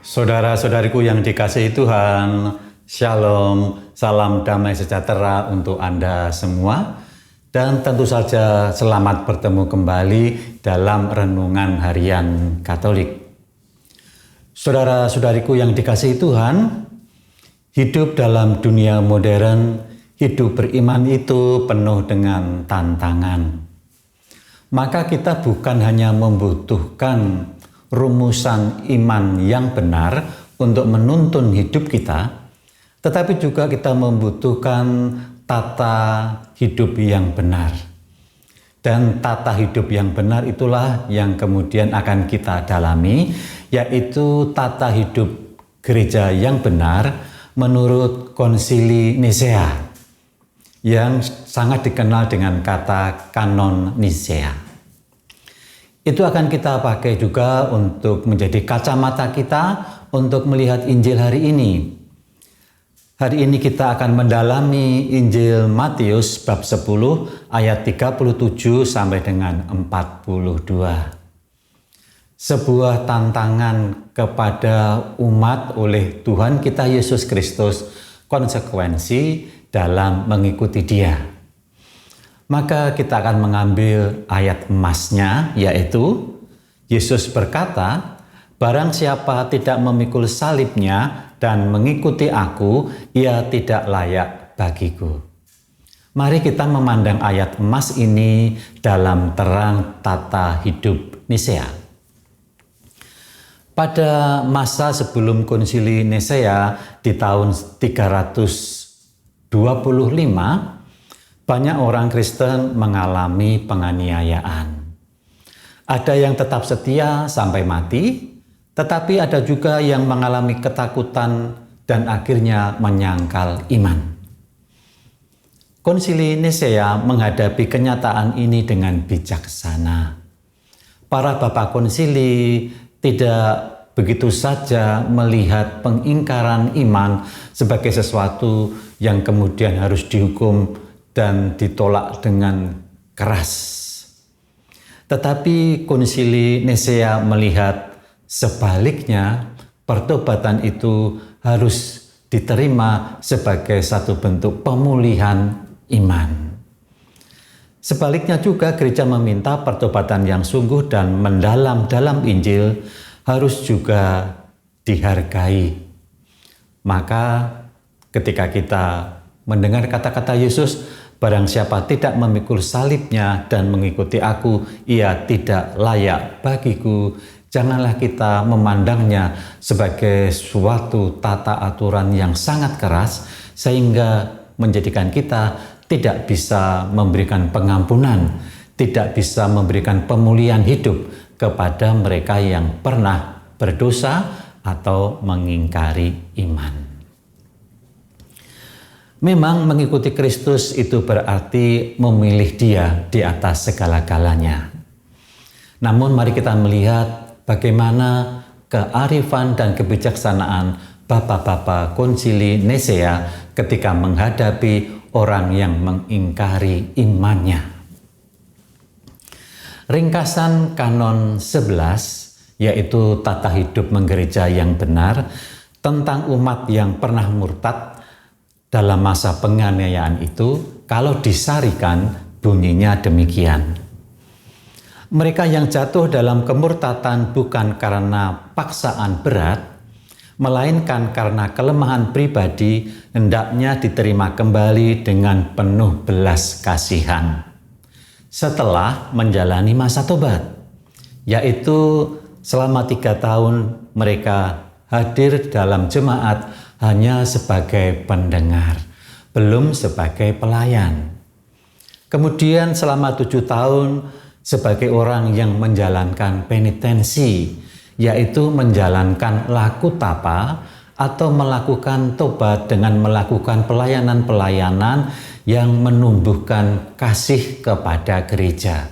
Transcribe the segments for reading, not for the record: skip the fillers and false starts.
Saudara-saudariku yang dikasihi Tuhan, Shalom, salam damai sejahtera untuk Anda semua. Dan tentu saja selamat bertemu kembali dalam Renungan Harian Katolik. Saudara-saudariku yang dikasihi Tuhan, hidup dalam dunia modern, hidup beriman itu penuh dengan tantangan. Maka kita bukan hanya membutuhkan rumusan iman yang benar untuk menuntun hidup kita, tetapi juga kita membutuhkan tata hidup yang benar. Dan tata hidup yang benar itulah yang kemudian akan kita dalami, yaitu tata hidup gereja yang benar menurut Konsili Nisea, yang sangat dikenal dengan kata kanon Nisea. Itu akan kita pakai juga untuk menjadi kacamata kita untuk melihat Injil hari ini. Hari ini kita akan mendalami Injil Matius bab 10 ayat 37 sampai dengan 42. Sebuah tantangan kepada umat oleh Tuhan kita Yesus Kristus, konsekuensi dalam mengikuti Dia. Maka kita akan mengambil ayat emasnya, yaitu Yesus berkata, "Barang siapa tidak memikul salibnya dan mengikuti aku, ia tidak layak bagiku." Mari kita memandang ayat emas ini dalam terang tata hidup Nisea. Pada masa sebelum Konsili Nisea di tahun 325, banyak orang Kristen mengalami penganiayaan. Ada yang tetap setia sampai mati, tetapi ada juga yang mengalami ketakutan dan akhirnya menyangkal iman. Konsili Nisea menghadapi kenyataan ini dengan bijaksana. Para bapak konsili tidak begitu saja melihat pengingkaran iman sebagai sesuatu yang kemudian harus dihukum dan ditolak dengan keras. Tetapi Konsili Nisea melihat sebaliknya, pertobatan itu harus diterima sebagai satu bentuk pemulihan iman. Sebaliknya juga gereja meminta pertobatan yang sungguh dan mendalam dalam Injil harus juga dihargai. Maka ketika kita mendengar kata-kata Yesus, "Barang siapa tidak memikul salibnya dan mengikuti aku, ia tidak layak bagiku." Janganlah kita memandangnya sebagai suatu tata aturan yang sangat keras, sehingga menjadikan kita tidak bisa memberikan pengampunan, tidak bisa memberikan pemulihan hidup kepada mereka yang pernah berdosa atau mengingkari iman. Memang mengikuti Kristus itu berarti memilih Dia di atas segala-galanya. Namun mari kita melihat bagaimana kearifan dan kebijaksanaan bapak-bapak Konsili Nisea ketika menghadapi orang yang mengingkari imannya. Ringkasan kanon 11, yaitu tata hidup menggereja yang benar, tentang umat yang pernah murtad dalam masa penganiayaan itu, kalau disarikan bunyinya demikian. Mereka yang jatuh dalam kemurtatan bukan karena paksaan berat, melainkan karena kelemahan pribadi, hendaknya diterima kembali dengan penuh belas kasihan setelah menjalani masa tobat, yaitu selama 3 tahun mereka hadir dalam jemaat hanya sebagai pendengar, belum sebagai pelayan. Kemudian selama 7 tahun sebagai orang yang menjalankan penitensi, yaitu menjalankan laku tapa atau melakukan tobat dengan melakukan pelayanan-pelayanan yang menumbuhkan kasih kepada gereja.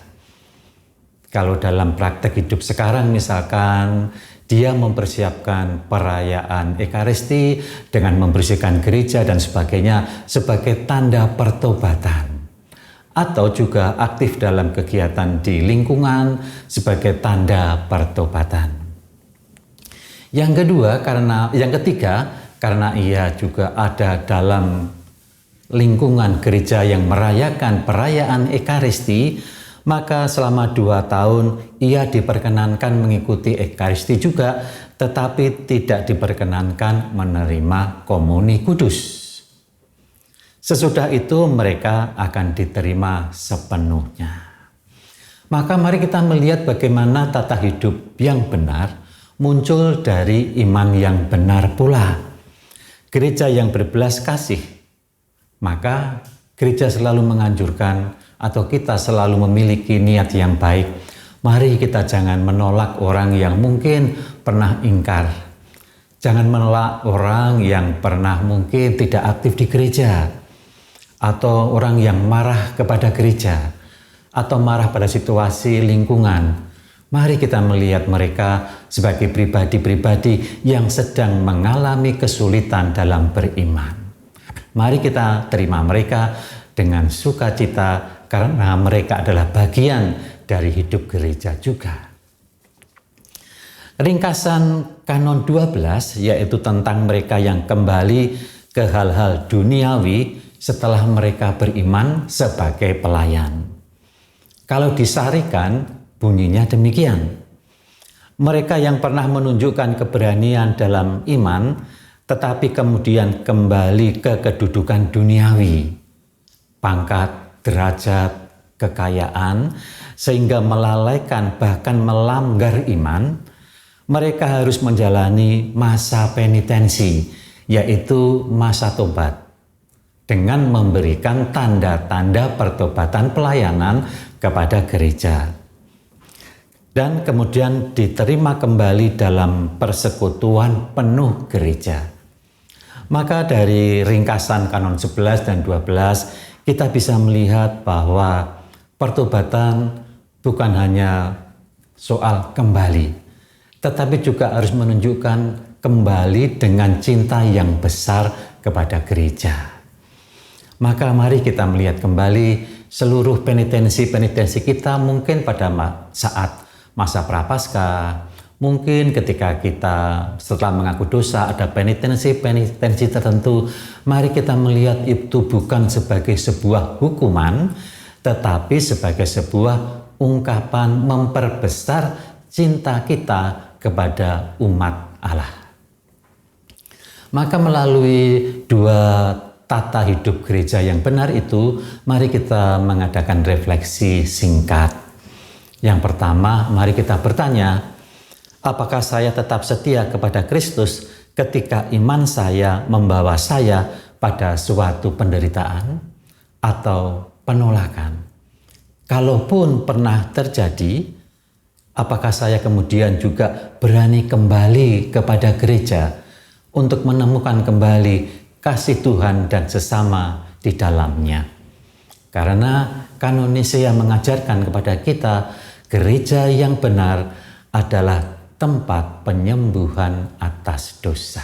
Kalau dalam praktek hidup sekarang misalkan, dia mempersiapkan perayaan Ekaristi dengan membersihkan gereja dan sebagainya sebagai tanda pertobatan. Atau juga aktif dalam kegiatan di lingkungan sebagai tanda pertobatan. Yang ketiga, karena ia juga ada dalam lingkungan gereja yang merayakan perayaan Ekaristi, maka selama 2 tahun ia diperkenankan mengikuti Ekaristi juga, tetapi tidak diperkenankan menerima komuni kudus. Sesudah itu mereka akan diterima sepenuhnya. Maka mari kita melihat bagaimana tata hidup yang benar muncul dari iman yang benar pula. Gereja yang berbelas kasih, maka gereja selalu menganjurkan atau kita selalu memiliki niat yang baik. Mari kita jangan menolak orang yang mungkin pernah ingkar. Jangan menolak orang yang pernah mungkin tidak aktif di gereja, atau orang yang marah kepada gereja, atau marah pada situasi lingkungan. Mari kita melihat mereka sebagai pribadi-pribadi yang sedang mengalami kesulitan dalam beriman. Mari kita terima mereka dengan sukacita karena mereka adalah bagian dari hidup gereja juga. Ringkasan Kanon 12 yaitu tentang mereka yang kembali ke hal-hal duniawi setelah mereka beriman sebagai pelayan. Kalau disarikan, bunyinya demikian. Mereka yang pernah menunjukkan keberanian dalam iman, tetapi kemudian kembali ke kedudukan duniawi, pangkat, derajat, kekayaan, sehingga melalaikan bahkan melanggar iman, mereka harus menjalani masa penitensi, yaitu masa tobat, dengan memberikan tanda-tanda pertobatan pelayanan kepada gereja. Dan kemudian diterima kembali dalam persekutuan penuh gereja. Maka dari ringkasan Kanon 11 dan 12 kita bisa melihat bahwa pertobatan bukan hanya soal kembali, tetapi juga harus menunjukkan kembali dengan cinta yang besar kepada gereja. Maka mari kita melihat kembali seluruh penitensi-penitensi kita mungkin pada saat masa prapaskah, mungkin ketika kita setelah mengaku dosa ada penitensi tertentu. Mari kita melihat itu bukan sebagai sebuah hukuman, tetapi sebagai sebuah ungkapan memperbesar cinta kita kepada umat Allah. Maka melalui 2 tata hidup gereja yang benar itu, mari kita mengadakan refleksi singkat. Yang pertama, mari kita bertanya, apakah saya tetap setia kepada Kristus ketika iman saya membawa saya pada suatu penderitaan atau penolakan? Kalaupun pernah terjadi, apakah saya kemudian juga berani kembali kepada gereja untuk menemukan kembali kasih Tuhan dan sesama di dalamnya? Karena Kanon Nisea mengajarkan kepada kita, gereja yang benar adalah tempat penyembuhan atas dosa.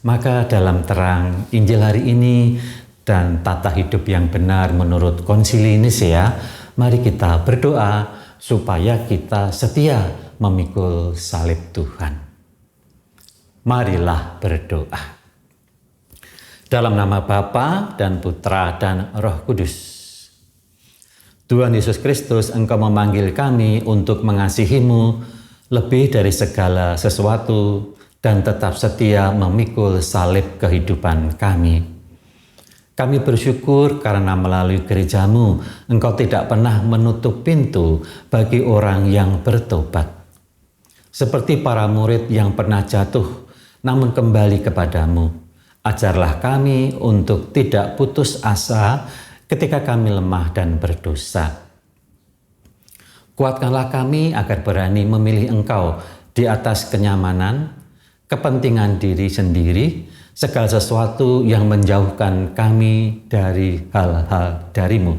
Maka dalam terang Injil hari ini dan tata hidup yang benar menurut Konsili Nisea, mari kita berdoa supaya kita setia memikul salib Tuhan. Marilah berdoa. Dalam nama Bapa dan Putra dan Roh Kudus. Tuhan Yesus Kristus, Engkau memanggil kami untuk mengasihi-Mu lebih dari segala sesuatu dan tetap setia memikul salib kehidupan kami. Kami bersyukur karena melalui gereja-Mu, Engkau tidak pernah menutup pintu bagi orang yang bertobat. Seperti para murid yang pernah jatuh namun kembali kepadamu, ajarlah kami untuk tidak putus asa ketika kami lemah dan berdosa. Kuatkanlah kami agar berani memilih Engkau di atas kenyamanan, kepentingan diri sendiri, segala sesuatu yang menjauhkan kami dari hal-hal dari-Mu.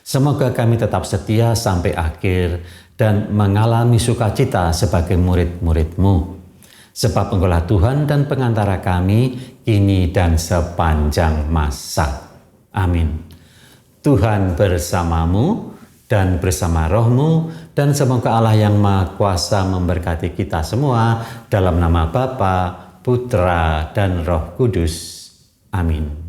Semoga kami tetap setia sampai akhir dan mengalami sukacita sebagai murid-murid-Mu. Sebab Engkaulah Tuhan dan pengantara kami kini dan sepanjang masa. Amin. Tuhan bersamamu dan bersama rohmu, dan semoga Allah yang Maha Kuasa memberkati kita semua dalam nama Bapa, Putra, dan Roh Kudus. Amin.